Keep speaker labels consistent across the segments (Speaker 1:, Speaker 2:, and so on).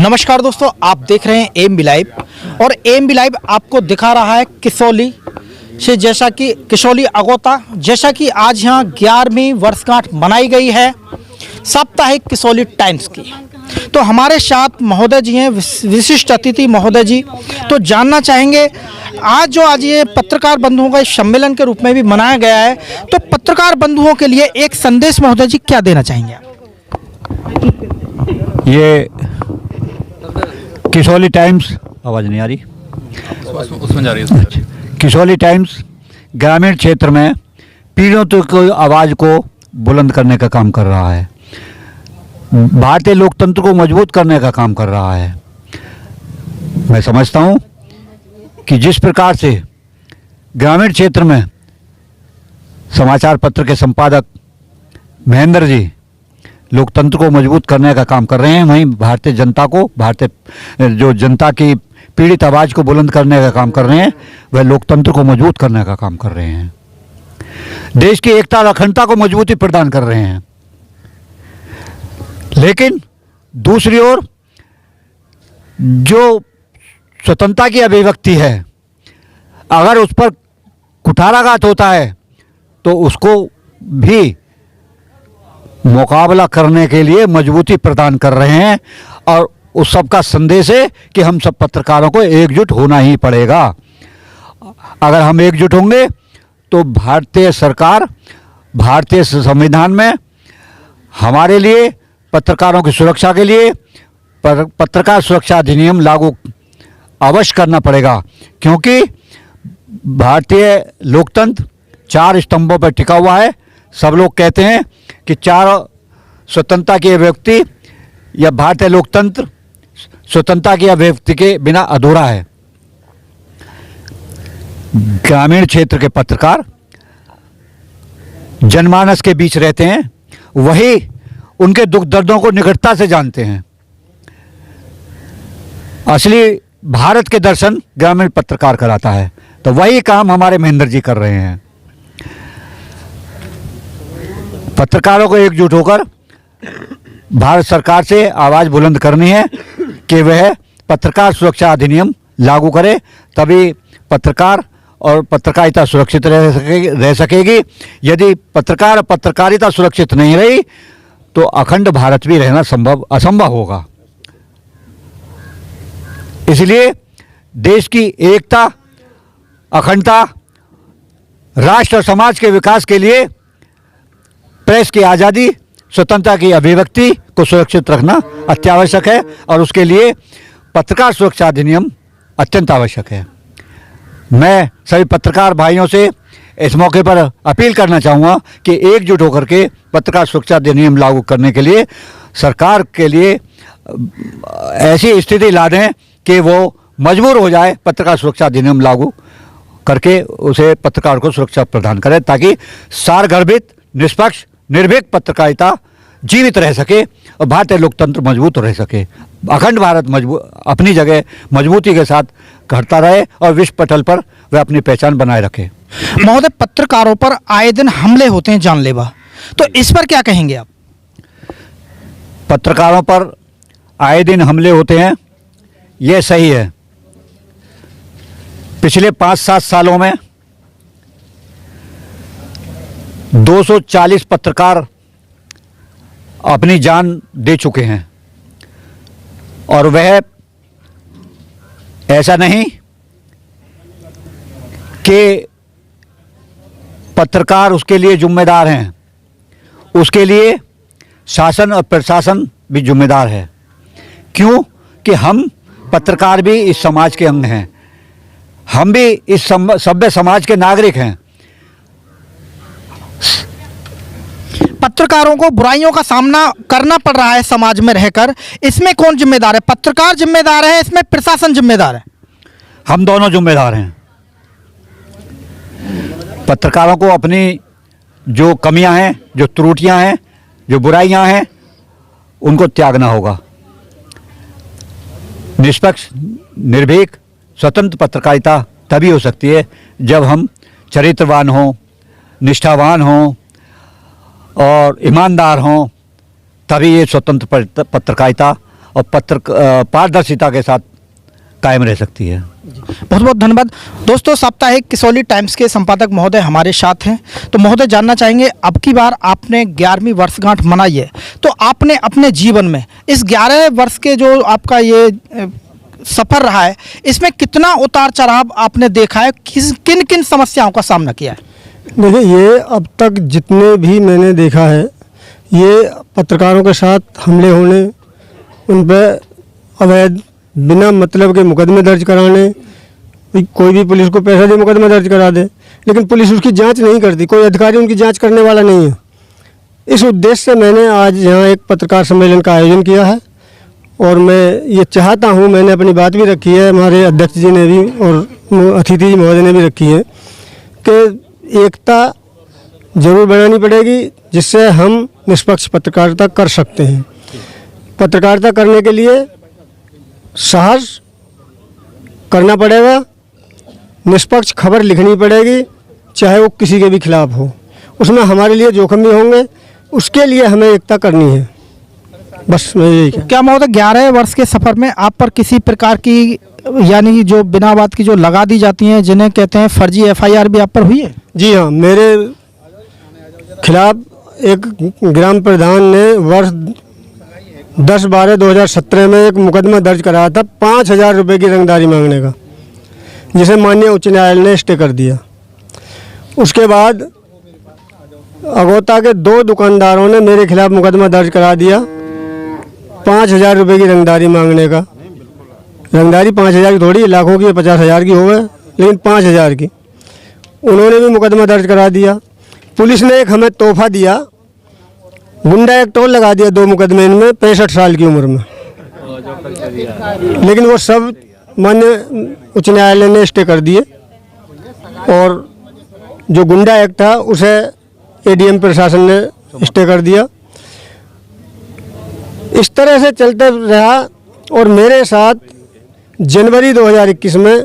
Speaker 1: नमस्कार दोस्तों, आप देख रहे हैं एएमबी लाइव और एएमबी लाइव आपको दिखा रहा है किसौली से, जैसा कि किसौली अगौता, जैसा कि आज यहाँ 11वीं वर्षगांठ मनाई गई है साप्ताहिक किसौली टाइम्स की। तो हमारे साथ महोदय जी हैं, विशिष्ट अतिथि महोदय जी। तो जानना चाहेंगे आज ये पत्रकार बंधुओं का इस सम्मेलन के रूप में भी मनाया गया है, तो पत्रकार बंधुओं के लिए एक संदेश महोदय जी क्या देना चाहेंगे?
Speaker 2: ये किसौली टाइम्स, आवाज़ नहीं आ रही,
Speaker 3: उसमें जा रही है।
Speaker 2: किसौली टाइम्स ग्रामीण क्षेत्र में पीड़ितों की आवाज़ को बुलंद करने का काम कर रहा है, भारतीय लोकतंत्र को मजबूत करने का काम कर रहा है। मैं समझता हूँ कि जिस प्रकार से ग्रामीण क्षेत्र में समाचार पत्र के संपादक महेंद्र जी लोकतंत्र को मजबूत करने का काम कर रहे हैं, वहीं भारतीय जनता को, जो जनता की पीड़ित आवाज़ को बुलंद करने का काम कर रहे हैं, वह लोकतंत्र को मजबूत करने का काम कर रहे हैं, देश की एकता और अखंडता को मजबूती प्रदान कर रहे हैं। लेकिन दूसरी ओर जो स्वतंत्रता की अभिव्यक्ति है, अगर उस पर कुठाराघात होता है तो उसको भी मुकाबला करने के लिए मजबूती प्रदान कर रहे हैं। और उस सब का संदेश है कि हम सब पत्रकारों को एकजुट होना ही पड़ेगा। अगर हम एकजुट होंगे तो भारतीय सरकार, भारतीय संविधान में हमारे लिए पत्रकारों की सुरक्षा के लिए पत्रकार सुरक्षा अधिनियम लागू अवश्य करना पड़ेगा, क्योंकि भारतीय लोकतंत्र 4 स्तंभों पर टिका हुआ है। सब लोग कहते हैं कि 4 स्वतंत्रता की अभिव्यक्ति या भारतीय लोकतंत्र स्वतंत्रता की अभिव्यक्ति के बिना अधूरा है। ग्रामीण क्षेत्र के पत्रकार जनमानस के बीच रहते हैं, वही उनके दुख दर्दों को निकटता से जानते हैं। असली भारत के दर्शन ग्रामीण पत्रकार कराता है, तो वही काम हमारे महेंद्र जी कर रहे हैं। पत्रकारों को एकजुट होकर भारत सरकार से आवाज़ बुलंद करनी है कि वह पत्रकार सुरक्षा अधिनियम लागू करे, तभी पत्रकार और पत्रकारिता सुरक्षित रह सकेगी। यदि पत्रकार और पत्रकारिता सुरक्षित नहीं रही तो अखंड भारत भी रहना असंभव होगा। इसलिए देश की एकता, अखंडता, राष्ट्र और समाज के विकास के लिए प्रेस की आज़ादी, स्वतंत्रता की अभिव्यक्ति को सुरक्षित रखना अत्यावश्यक है, और उसके लिए पत्रकार सुरक्षा अधिनियम अत्यंत आवश्यक है। मैं सभी पत्रकार भाइयों से इस मौके पर अपील करना चाहूँगा कि एकजुट होकर के पत्रकार सुरक्षा अधिनियम लागू करने के लिए सरकार के लिए ऐसी स्थिति ला दें कि वो मजबूर हो जाए पत्रकार सुरक्षा अधिनियम लागू करके उसे पत्रकार को सुरक्षा प्रदान करे, ताकि सारगर्भित, निष्पक्ष, निर्भीक पत्रकारिता जीवित रह सके और भारतीय लोकतंत्र मजबूत रह सके। अखंड भारत अपनी जगह मजबूती के साथ घटता रहे और विश्व पटल पर वह अपनी पहचान बनाए रखे।
Speaker 1: महोदय, पत्रकारों पर आए दिन हमले होते हैं जानलेवा, तो इस पर क्या कहेंगे आप?
Speaker 2: पत्रकारों पर आए दिन हमले होते हैं, यह सही है। पिछले 5-7 सालों में 240 पत्रकार अपनी जान दे चुके हैं, और वह ऐसा नहीं कि पत्रकार उसके लिए जिम्मेदार हैं, उसके लिए शासन और प्रशासन भी जिम्मेदार है। क्यों कि हम पत्रकार भी इस समाज के अंग हैं, हम भी इस सभ्य समाज के नागरिक हैं।
Speaker 1: पत्रकारों को बुराइयों का सामना करना पड़ रहा है समाज में रहकर, इसमें कौन जिम्मेदार है? पत्रकार जिम्मेदार है, इसमें प्रशासन जिम्मेदार है?
Speaker 2: हम दोनों जिम्मेदार हैं। पत्रकारों को अपनी जो कमियां हैं, जो त्रुटियां हैं, जो बुराइयां हैं, उनको त्यागना होगा। निष्पक्ष, निर्भीक, स्वतंत्र पत्रकारिता तभी हो सकती है जब हम चरित्रवान हों, निष्ठावान हों और ईमानदार हों, तभी ये स्वतंत्र पत्रकारिता और पारदर्शिता के साथ कायम रह सकती है।
Speaker 1: बहुत बहुत धन्यवाद। दोस्तों, साप्ताहिक किसौली टाइम्स के संपादक महोदय हमारे साथ हैं। तो महोदय, जानना चाहेंगे, अब की बार आपने 11वीं वर्षगांठ मनाई है, तो आपने अपने जीवन में इस 11 वर्ष के जो आपका ये सफ़र रहा है, इसमें कितना उतार चढ़ाव आपने देखा है, किन किन समस्याओं का सामना किया है?
Speaker 4: देखिए, ये अब तक जितने भी मैंने देखा है, ये पत्रकारों के साथ हमले होने, उन पर अवैध बिना मतलब के मुकदमे दर्ज कराने, कोई भी पुलिस को पैसा दे मुकदमा दर्ज करा दे, लेकिन पुलिस उसकी जांच नहीं करती, कोई अधिकारी उनकी जांच करने वाला नहीं है। इस उद्देश्य से मैंने आज यहाँ एक पत्रकार सम्मेलन का आयोजन किया है और मैं ये चाहता हूँ, मैंने अपनी बात भी रखी है, हमारे अध्यक्ष जी ने भी और अतिथि जी महोदय ने भी रखी है कि एकता जरूर बनानी पड़ेगी, जिससे हम निष्पक्ष पत्रकारिता कर सकते हैं। पत्रकारिता करने के लिए साहस करना पड़ेगा, निष्पक्ष खबर लिखनी पड़ेगी, चाहे वो किसी के भी खिलाफ हो, उसमें हमारे लिए जोखिम भी होंगे, उसके लिए हमें एकता करनी है। बस मैं यही कहूँ।
Speaker 1: क्या महोदय, 11 वर्ष के सफ़र में आप पर किसी प्रकार की, यानी जो बिना बात की जो लगा दी जाती हैं, जिन्हें कहते हैं फर्जी FIR भी आप पर हुई है?
Speaker 4: जी हाँ, मेरे खिलाफ एक ग्राम प्रधान ने वर्ष 10/12/2017 में एक मुकदमा दर्ज कराया था 5,000 रुपये की रंगदारी मांगने का, जिसे माननीय उच्च न्यायालय ने स्टे कर दिया। उसके बाद अगोता के 2 दुकानदारों ने मेरे खिलाफ मुकदमा दर्ज करा दिया 5,000 रुपये की रंगदारी मांगने का। रंगदारी 5,000 की थोड़ी, लाखों की 50,000 की हो गए, लेकिन 5,000 की। उन्होंने भी मुकदमा दर्ज करा दिया। पुलिस ने एक हमें तोहफा दिया, गुंडा एक्ट और लगा दिया 2 मुकदमे इनमें 65 साल की उम्र में, लेकिन वो सब माननीय उच्च न्यायालय ने स्टे कर दिए और जो गुंडा एक्ट था उसे ADM प्रशासन ने स्टे कर दिया। इस तरह से चलते रहा और मेरे साथ जनवरी 2021 में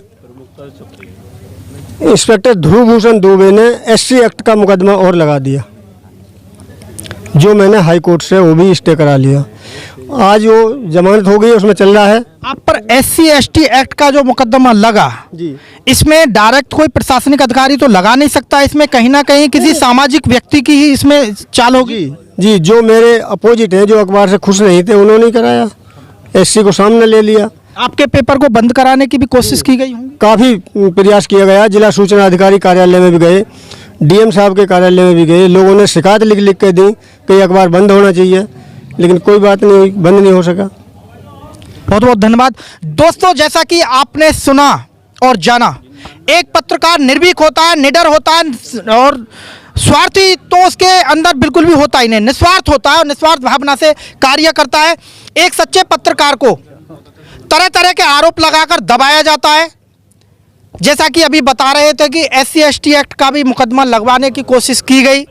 Speaker 4: इंस्पेक्टर ध्रुव भूषण दुबे ने SC एक्ट का मुकदमा और लगा दिया, जो मैंने हाई कोर्ट से वो भी स्टे करा लिया। आज वो जमानत हो गई, उसमें चल रहा है।
Speaker 1: आप पर SC ST एक्ट का जो मुकदमा लगा
Speaker 4: जी,
Speaker 1: इसमें डायरेक्ट कोई प्रशासनिक अधिकारी तो लगा नहीं सकता, इसमें कहीं ना कहीं किसी सामाजिक व्यक्ति की ही इसमें चाल होगी।
Speaker 4: जी, जो मेरे अपोजिट हैं, जो अखबार से खुश नहीं थे, उन्होंने ही कराया, SC को सामने ले लिया।
Speaker 1: आपके पेपर को बंद कराने की भी कोशिश की गई होंगी?
Speaker 4: काफ़ी प्रयास किया गया, जिला सूचना अधिकारी कार्यालय में भी गए, DM साहब के कार्यालय में भी गए, लोगों ने शिकायत लिख लिख के दी कि ये अखबार बंद होना चाहिए, लेकिन कोई बात नहीं हुई, बंद नहीं हो सका।
Speaker 1: बहुत बहुत धन्यवाद। दोस्तों, जैसा कि आपने सुना और जाना, एक पत्रकार निर्भीक होता है, निडर होता है और स्वार्थी तो उसके अंदर बिल्कुल भी होता ही नहीं, निस्वार्थ होता है और निस्वार्थ भावना से कार्य करता है। एक सच्चे पत्रकार को तरह तरह के आरोप लगाकर दबाया जाता है, जैसा कि अभी बता रहे थे कि SC ST एक्ट का भी मुकदमा लगवाने की कोशिश की गई,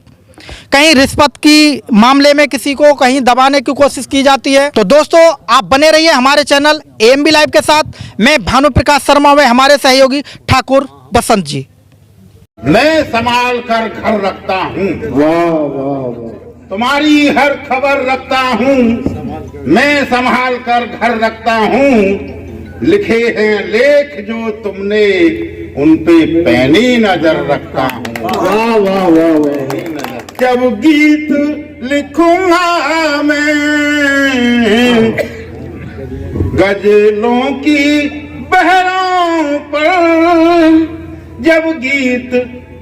Speaker 1: कहीं रिश्वत की मामले में किसी को कहीं दबाने की कोशिश की जाती है। तो दोस्तों, आप बने रहिए हमारे चैनल AMB लाइव के साथ। मैं भानु प्रकाश शर्मा व हमारे सहयोगी ठाकुर बसंत जी।
Speaker 5: मैं संभाल कर घर रखता हूँ,
Speaker 6: वाह वाह वाह,
Speaker 5: तुम्हारी हर खबर रखता हूँ, मैं संभाल कर घर रखता हूँ। लिखे हैं लेख जो तुमने, उन पे पैनी नजर रखता हूँ।
Speaker 6: वाह वाह वाह वाह,
Speaker 5: जब गीत लिखूंगा मैं गजलों की बहरों पर, जब गीत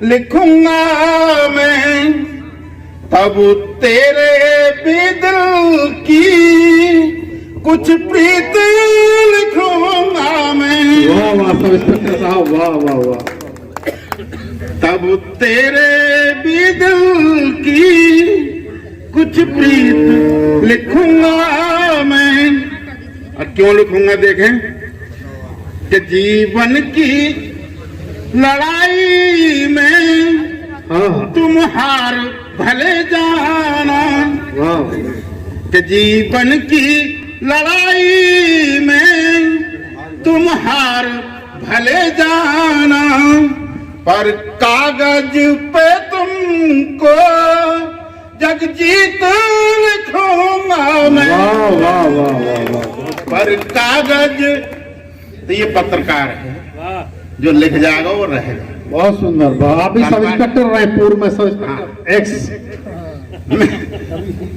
Speaker 5: लिखूंगा मैं तब तेरे भी दिल की कुछ प्रीत लिखूंगा मैं।
Speaker 6: वाह वाह सब इंस्पेक्टर साहब, वाह वाह वाह,
Speaker 5: तब तेरे भी दिल की कुछ प्रीत लिखूंगा मैं। और क्यों लिखूंगा देखें, कि जीवन की लड़ाई में
Speaker 6: हाँ
Speaker 5: तुम हार भले जाना,
Speaker 6: वाह,
Speaker 5: कि जीवन की लड़ाई में तुम हार भले जाना, पर कागज पे तुमको जग जीत लिखूंगा मैं।
Speaker 6: वाह वाह वाह वाह वाह,
Speaker 5: पर कागज, तो ये पत्रकार है, जो लिख जाएगा वो रहेगा।
Speaker 6: बहुत सुंदर। आप भी सब इंस्पेक्टर रायपुर में, सब इंस्पेक्टर एक्स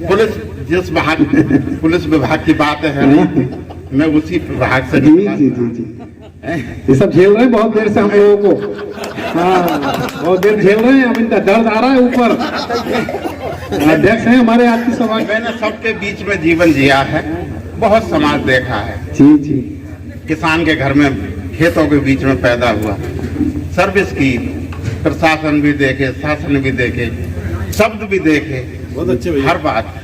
Speaker 5: पुलिस, जिस पुलिस विभाग की बात है मैं उसी विभाग से।
Speaker 6: जी जी जी जी, ये सब झेल रहे हैं बहुत देर से हम लोगों को। हाँ, बहुत देर झेल रहे हैं, अब इनका दर्द आ रहा है ऊपर। अध्यक्ष हैं हमारे आपकी सभा।
Speaker 5: मैंने सबके बीच में जीवन जिया है, बहुत समाज देखा है।
Speaker 6: जी जी,
Speaker 5: किसान के घर में, खेतों के बीच में पैदा हुआ, सर्विस की, प्रशासन भी देखे, शासन भी देखे, शब्द भी देखे, बहुत अच्छे हर बात।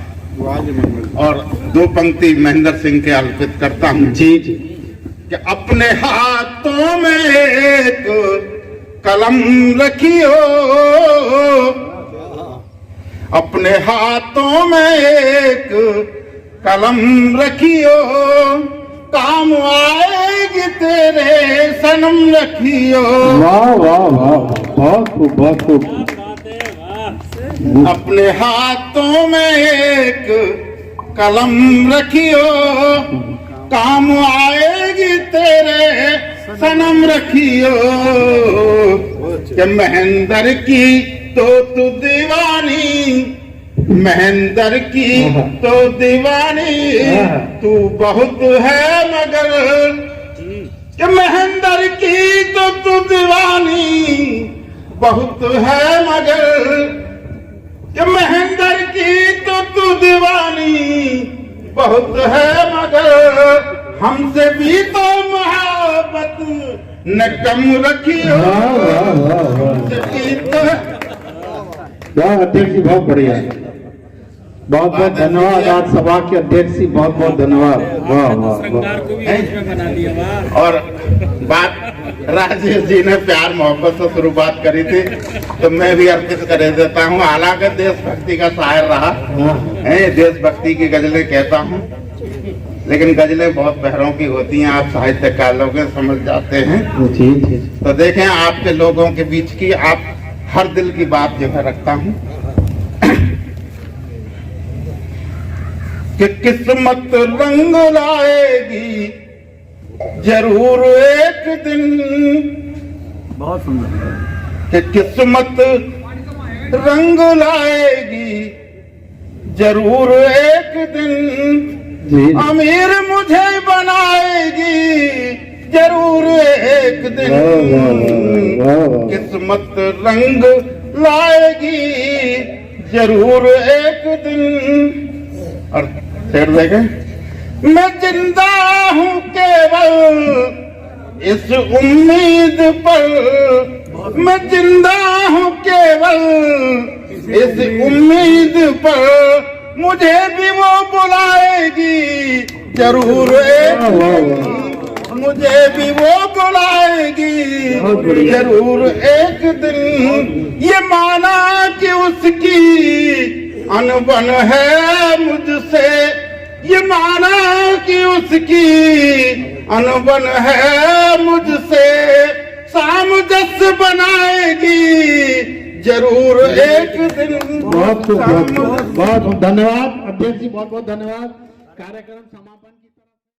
Speaker 5: और दो पंक्ति महेंद्र सिंह के अर्पित करता हूँ।
Speaker 6: जी जी,
Speaker 5: कि अपने हाथों में एक कलम रखियो, अपने हाथों में एक कलम रखियो, काम आएगी तेरे सनम रखियो।
Speaker 6: वाह वाह वाह, बहुत खूब बहुत खूब।
Speaker 5: अपने हाथों में एक कलम रखियो, काम आएगी तेरे सनम रखियो। कि महेंद्र की तो तू दीवानी, महेंद्र की तो दीवानी, तू बहुत है मगर, कि महेंद्र की तो तू दीवानी बहुत है मगर, कि महेंद्र की तो तू दीवानी बहुत है मगर, हमसे भी तो मोहब्बत न कम रखियो। हमसे भी तो।
Speaker 6: वाह अध्यक्ष जी, बहुत बढ़िया, बहुत बहुत धन्यवाद। आज सभा के अध्यक्ष जी, बहुत बहुत धन्यवाद। वाह वाह वाह।
Speaker 5: और बात राजेश जी ने प्यार मोहब्बत से शुरुआत करी थी, तो मैं भी अर्पित कर देता हूँ। हालांकि देशभक्ति का शायर रहा है, देशभक्ति की गजलें कहता हूँ, लेकिन गजलें बहुत बहरों की होती हैं, आप साहित्यकार लोग समझ जाते हैं।
Speaker 6: जी जी,
Speaker 5: तो देखें, आपके लोगों के बीच की आप हर दिल की बात जो है रखता हूँ। कि किस्मत रंग लाएगी जरूर एक दिन, बहुत सुंदर। कि किस्मत रंग लाएगी जरूर एक दिन, अमीर मुझे बनाएगी जरूर एक दिन। किस्मत रंग लाएगी जरूर एक दिन। और शेर देखे, मैं जिंदा हूँ केवल इस उम्मीद पर, मैं जिंदा हूँ केवल इस उम्मीद पर, मुझे भी वो बुलाएगी जरूर एक दिन, मुझे भी वो बुलाएगी जरूर एक दिन। ये माना कि उसकी अनबन है मुझसे, ये माना कि उसकी अनबन है मुझसे, सामंजस बनाएगी जरूर एक दिन।
Speaker 6: बहुत बहुत धन्यवाद अध्यक्ष जी, बहुत बहुत धन्यवाद। कार्यक्रम समाप्त।